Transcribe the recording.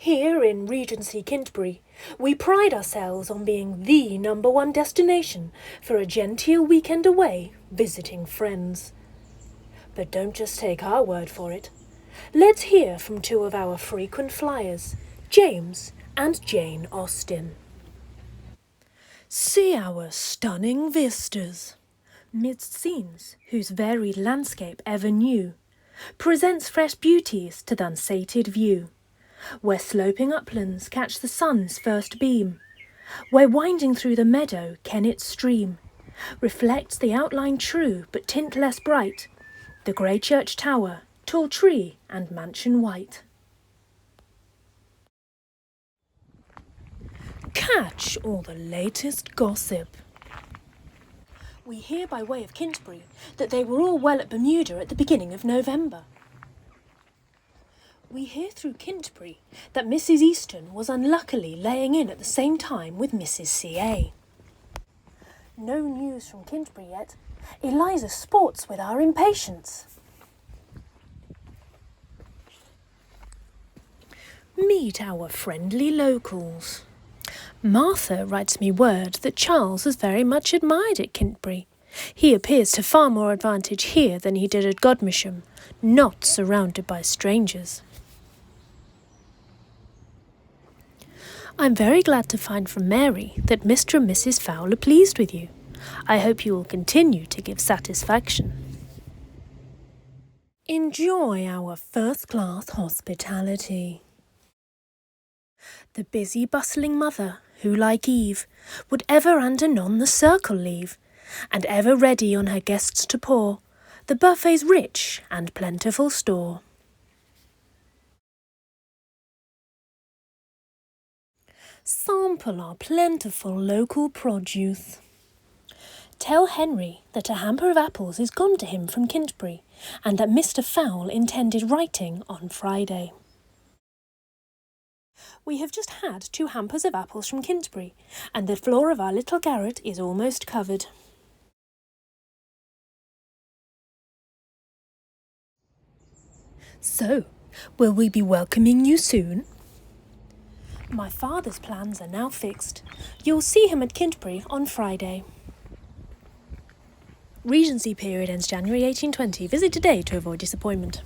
Here in Regency Kintbury, we pride ourselves on being the #1 destination for a genteel weekend away visiting friends. But don't just take our word for it. Let's hear from two of our frequent flyers, James and Jane Austen. See our stunning vistas, midst scenes whose varied landscape ever new presents fresh beauties to th' unsated view, where sloping uplands catch the sun's first beam, where winding through the meadow Kennet's stream reflects the outline true but tint less bright, the grey church tower, tall tree and mansion white. Catch all the latest gossip. We hear by way of Kintbury that they were all well at Bermuda at the beginning of November. We hear through Kintbury that Mrs. Easton was unluckily laying in at the same time with Mrs. C.A. No news from Kintbury yet. Eliza sports with our impatience. Meet our friendly locals. Martha writes me word that Charles is very much admired at Kintbury. He appears to far more advantage here than he did at Godmersham, not surrounded by strangers. I'm very glad to find from Mary that Mr. and Mrs. Fowle are pleased with you. I hope you will continue to give satisfaction. Enjoy our first-class hospitality. The busy, bustling mother, who, like Eve, would ever and anon the circle leave, and ever ready on her guests to pour the buffet's rich and plentiful store. Sample our plentiful local produce. Tell Henry that a hamper of apples is gone to him from Kintbury, and that Mr. Fowle intended writing on Friday. We have just had 2 hampers of apples from Kintbury, and the floor of our little garret is almost covered. So, will we be welcoming you soon? My father's plans are now fixed. You'll see him at Kintbury on Friday. Regency period ends January 1820. Visit today to avoid disappointment.